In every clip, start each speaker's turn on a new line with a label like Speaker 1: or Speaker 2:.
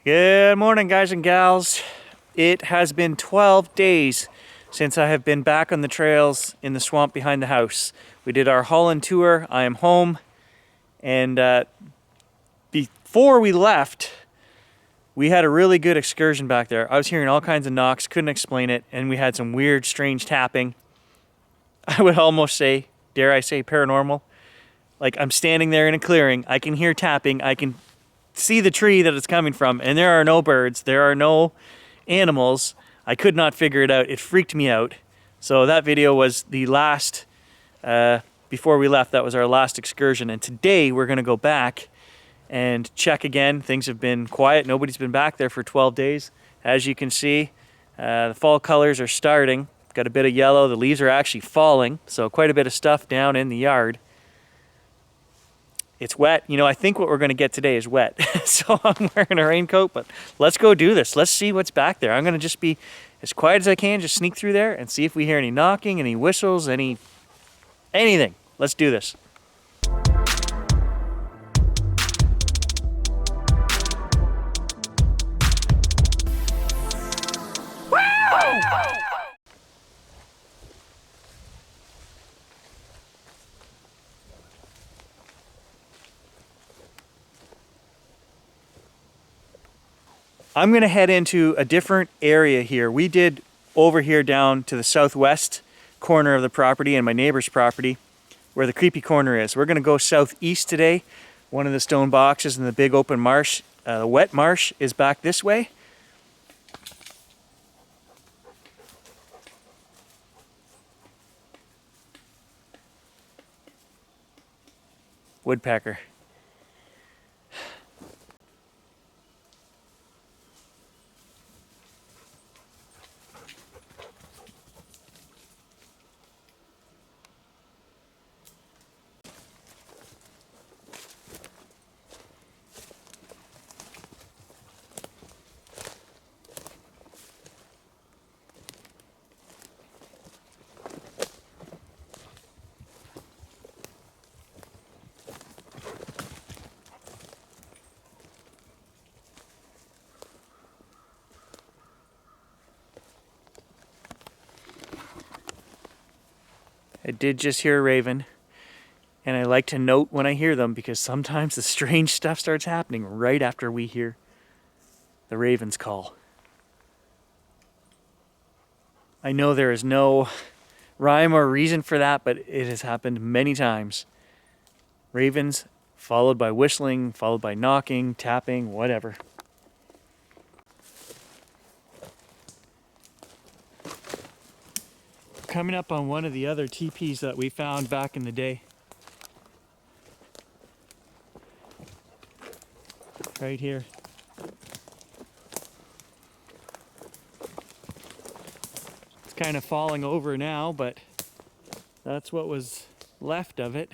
Speaker 1: Good morning, guys and gals. It has been 12 days since I have been back on the trails in the swamp behind the house. We did our Holland tour. I am home, and before we left, we had a really good excursion back there. I was hearing all kinds of knocks, couldn't explain it, and we had some weird, strange tapping. I would almost say, dare I say, paranormal. Like, I'm standing there in a clearing, I can hear tapping, I can see the tree that it's coming from, and there are no birds, there are no animals. I could not figure it out. It freaked me out. So that video was the last, before we left, that was our last excursion. And today we're gonna go back and check again. Things have been quiet. Nobody's been back there for 12 days. As you can see, the fall colors are starting. Got a bit of yellow. The leaves are actually falling. So quite a bit of stuff down in the yard. It's wet. You know, I think what we're going to get today is wet. So I'm wearing a raincoat, but let's go do this. Let's see what's back there. I'm going to just be as quiet as I can, just sneak through there and see if we hear any knocking, any whistles, anything. Let's do this. I'm going to head into a different area here. We did over here down to the southwest corner of the property and my neighbor's property where the creepy corner is. We're going to go southeast today. One of the stone boxes in the big open marsh, the wet marsh, is back this way. Woodpecker. I did just hear a raven, and I like to note when I hear them because sometimes the strange stuff starts happening right after we hear the raven's call. I know there is no rhyme or reason for that, but it has happened many times. Ravens followed by whistling, followed by knocking, tapping, whatever. Coming up on one of the other teepees that we found back in the day. Right here. It's kind of falling over now, but that's what was left of it.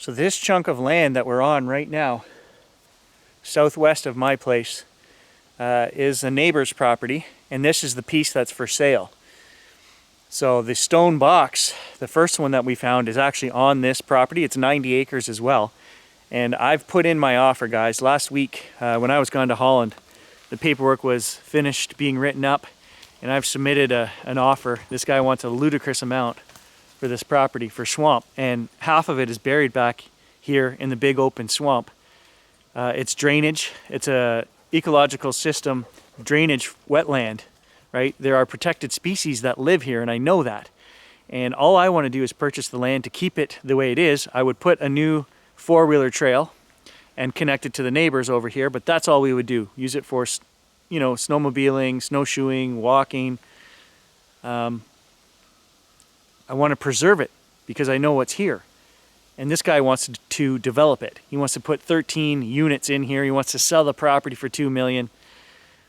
Speaker 1: So this chunk of land that we're on right now, southwest of my place, is a neighbor's property, and this is the piece that's for sale. So the stone box, the first one that we found, is actually on this property. It's 90 acres as well. And I've put in my offer, guys. Last week, when I was gone to Holland, the paperwork was finished being written up, and I've submitted an offer. This guy wants a ludicrous amount for this property for swamp, and half of it is buried back here in the big open swamp. It's drainage. It's a ecological system drainage wetland, right? There are protected species that live here, and I know that. And all I want to do is purchase the land to keep it the way it is. I would put a new four-wheeler trail and connect it to the neighbors over here, but that's all we would do. Use it for, you know, snowmobiling, snowshoeing, walking. I want to preserve it because I know what's here. And this guy wants to develop it. He wants to put 13 units in here. He wants to sell the property for $2 million.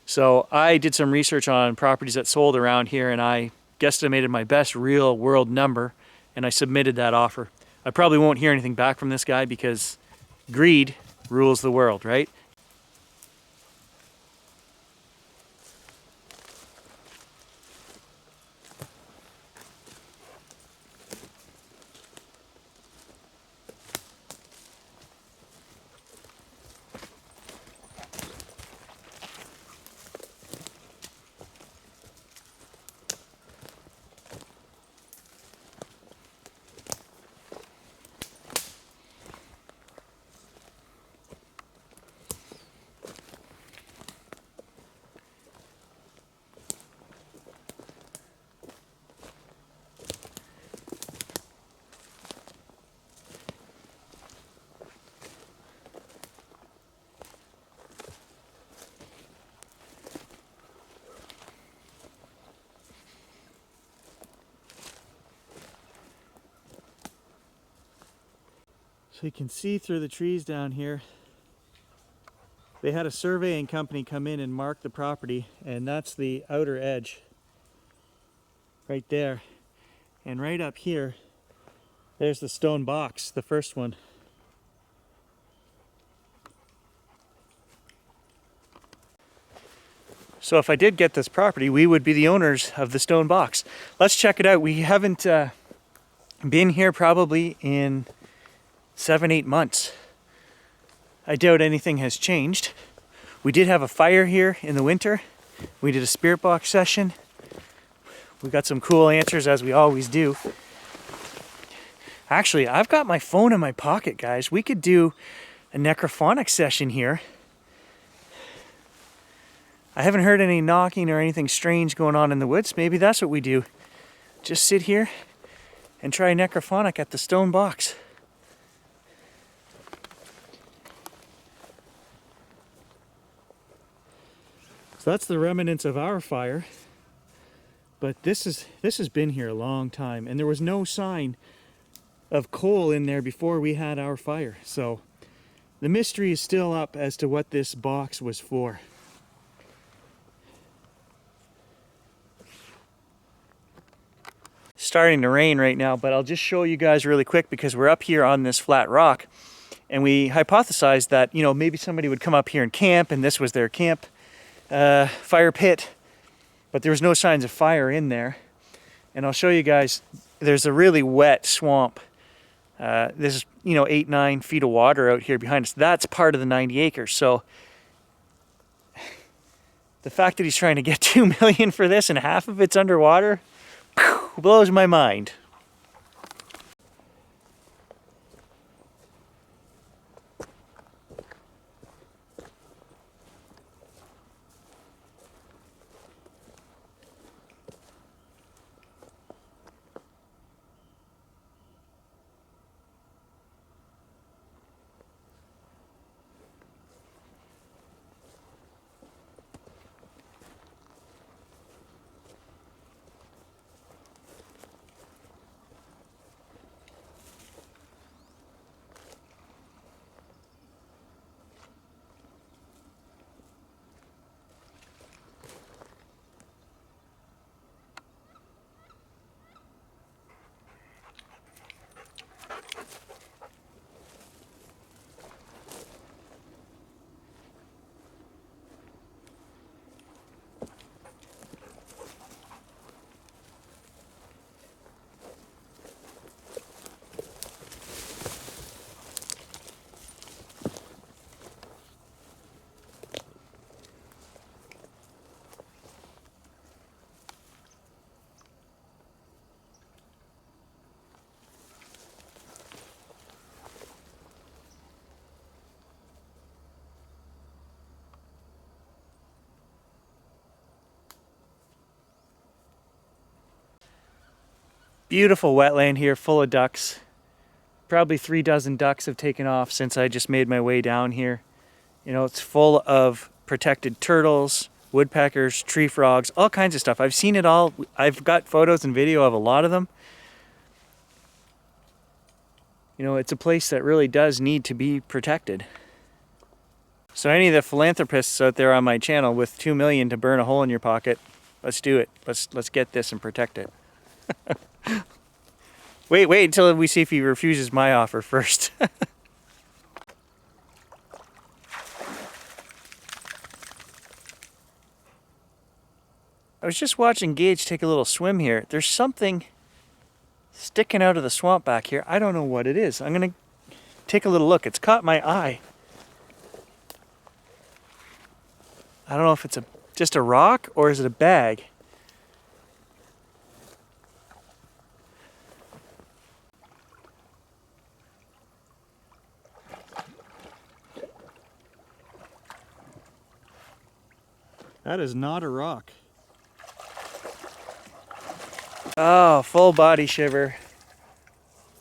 Speaker 1: So I did some research on properties that sold around here, and I guesstimated my best real world number, and I submitted that offer. I probably won't hear anything back from this guy because greed rules the world, right? So you can see through the trees down here. They had a surveying company come in and mark the property, and that's the outer edge right there. And right up here, there's the stone box, the first one. So if I did get this property, we would be the owners of the stone box. Let's check it out. We haven't been here probably in 7-8 months. I doubt anything has changed. We did have a fire here in the winter. We did a spirit box session. We got some cool answers, as we always do. Actually, I've got my phone in my pocket, guys. We could do a necrophonic session here. I haven't heard any knocking or anything strange going on in the woods. Maybe that's what we do. Just sit here and try necrophonic at the stone box. So that's the remnants of our fire. But this has been here a long time, and there was no sign of coal in there before we had our fire. So the mystery is still up as to what this box was for. Starting to rain right now, but I'll just show you guys really quick because we're up here on this flat rock, and we hypothesized that, you know, maybe somebody would come up here and camp, and this was their camp fire pit, but there was no signs of fire in there. And I'll show you guys, there's a really wet swamp. There's, you know, 8-9 feet of water out here behind us. That's part of the 90 acres. So the fact that he's trying to get $2 million for this and half of it's underwater, blows my mind. Beautiful wetland here, full of ducks. Probably 3 dozen ducks have taken off since I just made my way down here. You know, it's full of protected turtles, woodpeckers, tree frogs, all kinds of stuff. I've seen it all. I've got photos and video of a lot of them. You know, it's a place that really does need to be protected. So any of the philanthropists out there on my channel with 2 million to burn a hole in your pocket, let's do it. Let's get this and protect it. Wait until we see if he refuses my offer first. I was just watching Gage take a little swim here. There's something sticking out of the swamp back here. I don't know what it is. I'm gonna take a little look. It's caught my eye. I don't know if it's just a rock or is it a bag. That is not a rock. Oh, full body shiver.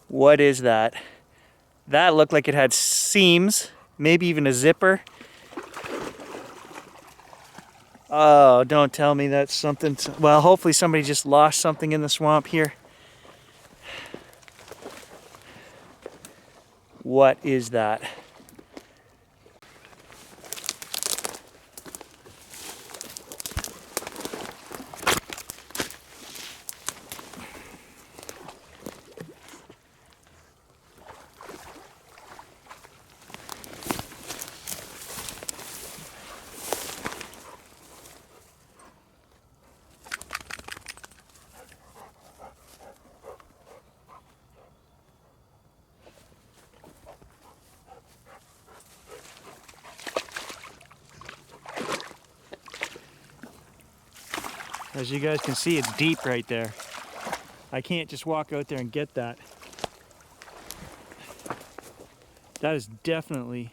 Speaker 1: What is that? That looked like it had seams, maybe even a zipper. Oh, don't tell me that's something. Well, hopefully somebody just lost something in the swamp here. What is that? As you guys can see, it's deep right there. I can't just walk out there and get that. That is definitely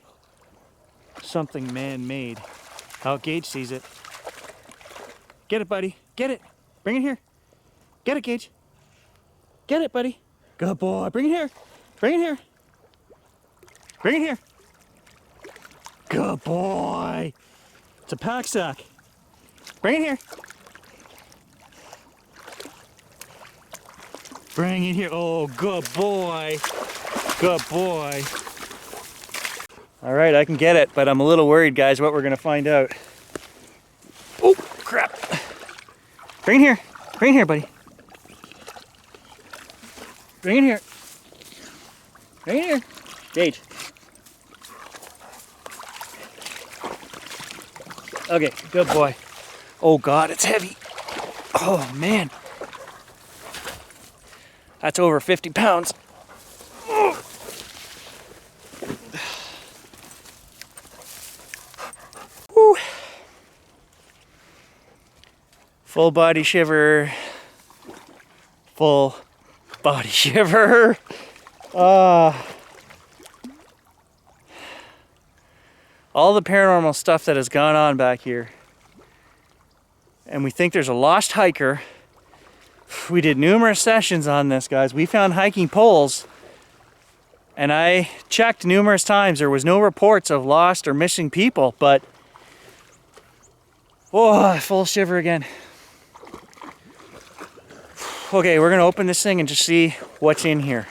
Speaker 1: something man-made. How Gage sees it. Get it, buddy. Get it. Bring it here. Get it, Gage. Get it, buddy. Good boy. Bring it here. Bring it here. Bring it here. Good boy. It's a pack sack. Bring it here. Bring it here. Oh, good boy. Good boy. All right, I can get it, but I'm a little worried, guys, what we're going to find out. Oh, crap. Bring it here. Bring it here, buddy. Bring it here. Bring it here. Gage. Okay, good boy. Oh, God, it's heavy. Oh, man. That's over 50 pounds. Oh. Woo. Full body shiver. Full body shiver. All the paranormal stuff that has gone on back here. And we think there's a lost hiker. We did numerous sessions on this, guys. We found hiking poles, and I checked numerous times. There was no reports of lost or missing people, but oh, full shiver again. Okay, we're gonna open this thing and just see what's in here.